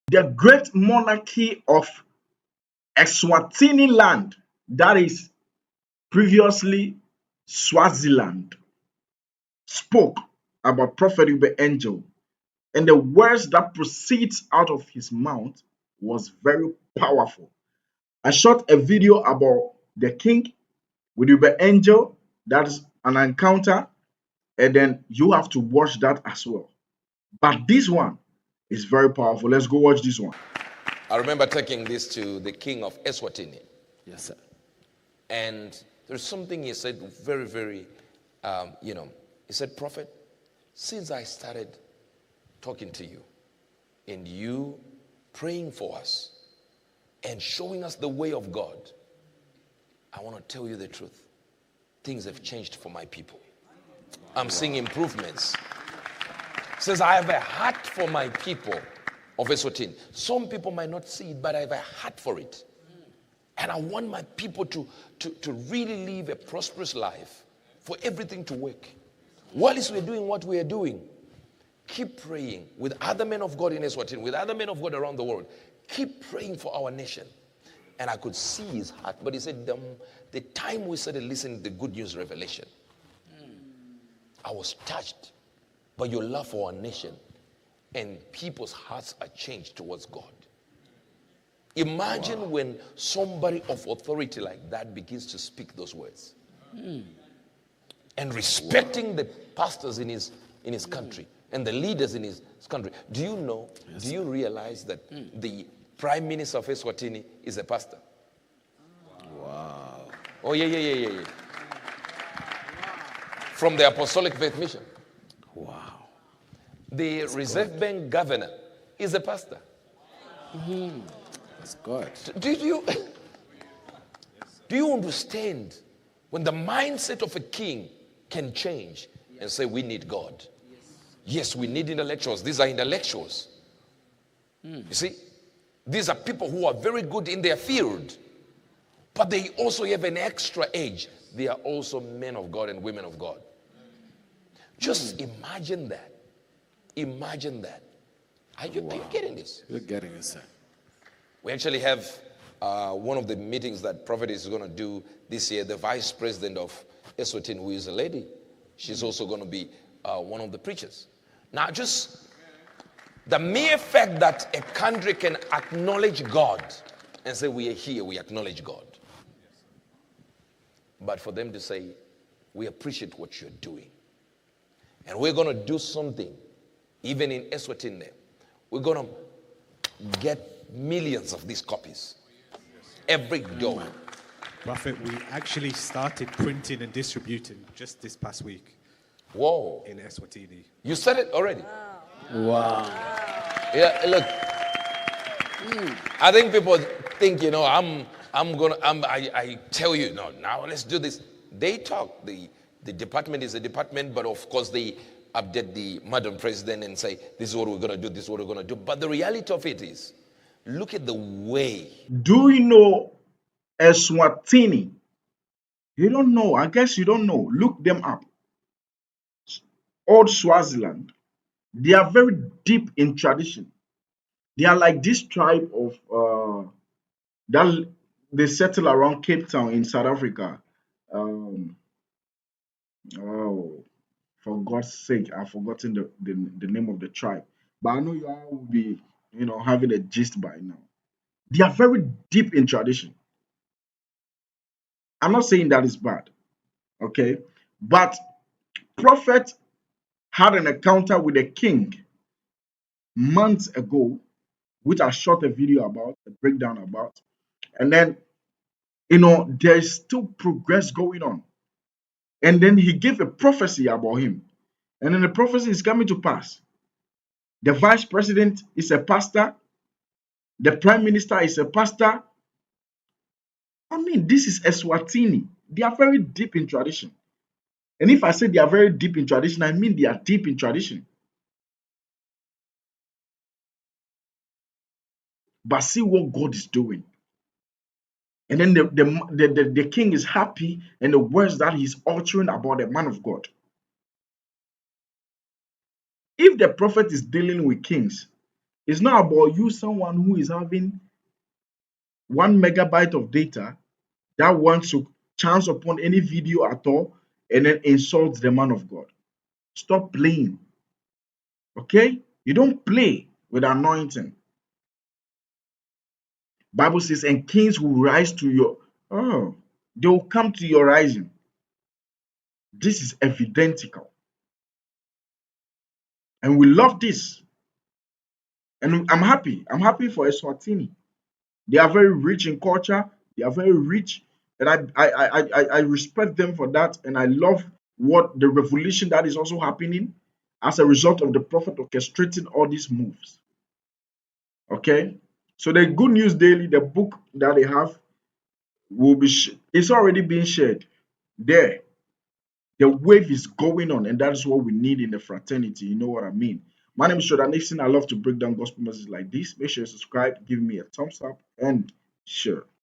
The great monarchy of Eswatini land, that is previously Swaziland, spoke about Prophet Uebert Angel, and the words that proceeds out of his mouth was very powerful. I shot a video about the king with Uebert Angel. That's an encounter, and then you have to watch that as well. But this one is very powerful. Let's go watch this one. I remember taking this to the king of Eswatini. Yes, sir. And there's something he said very, very, he said, Prophet, since I started talking to you and you praying for us and showing us the way of God, I want to tell you the truth. Things have changed for my people. I'm seeing improvements. Says, I have a heart for my people of Eswatini. Some people might not see it, but I have a heart for it. And I want my people to really live a prosperous life, for everything to work. Whilst we're doing what we are doing, keep praying with other men of God in Eswatini, with other men of God around the world. Keep praying for our nation. And I could see his heart. But he said, the time we started listening to the good news revelation, I was touched by your love for our nation. And people's hearts are changed towards God. Imagine when somebody of authority like that begins to speak those words. And respecting the pastors in his country and the leaders in his country. Do you know, do you realize that the Prime Minister of Eswatini is a pastor? Wow. Oh, yeah. From the Apostolic Faith Mission. Wow. The Reserve Bank governor is a pastor. That's good. Do you understand when the mindset of a king can change and say, we need God? Yes, we need intellectuals. These are intellectuals. You see, these are people who are very good in their field, but they also have an extra edge. They are also men of God and women of God. Just imagine that. Imagine that. Are you getting this? You're getting it, sir. We actually have one of the meetings that Prophet is going to do this year. The vice president of Eswatini, who is a lady, she's also going to be one of the preachers. Now, just the mere fact that a country can acknowledge God and say, we are here, we acknowledge God. But for them to say, we appreciate what you're doing. And we're going to do something, even in Eswatini. We're going to get millions of these copies every door. Prophet, we actually started printing and distributing just this past week. Whoa. In Eswatini. You said it already? Wow. Yeah, look. I think people think, I tell you, no, now let's do this. They talk. The department is a department, but of course they update the Madam President and say, this is what we're going to do, this is what we're going to do. But the reality of it is, look at the way. Do you know Eswatini? You don't know. I guess you don't know. Look them up. Old Swaziland. They are very deep in tradition. They are like this tribe of that they settle around Cape Town in South Africa. Oh, for God's sake, I've forgotten the name of the tribe. But I know you all will be, having a gist by now. They are very deep in tradition. I'm not saying that is bad, okay? But Prophet had an encounter with a king months ago, which I shot a video about, a breakdown about. And then, there's still progress going on. And then he gave a prophecy about him. And then the prophecy is coming to pass. The vice president is a pastor. The prime minister is a pastor. I mean, this is Eswatini. They are very deep in tradition. And if I say they are very deep in tradition, I mean they are deep in tradition. But see what God is doing. And then the king is happy and the words that he's uttering about the man of God. If the prophet is dealing with kings, It's not about you, someone who is having 1 megabyte of data that wants to chance upon any video at all and then insults the man of God. Stop playing. Okay? You don't play with anointing. Bible says, and kings will rise to your they will come to your rising. This is evidentical. And we love this. And I'm happy. I'm happy for Eswatini. They are very rich in culture. They are very rich. And I respect them for that. And I love what the revolution that is also happening as a result of the prophet orchestrating all these moves. Okay? So the Good News Daily, the book that they have, will be it's already being shared there. The wave is going on, and that is what we need in the fraternity. You know what I mean? My name is Shoda Nixon. I love to break down gospel messages like this. Make sure you subscribe, give me a thumbs up, and share.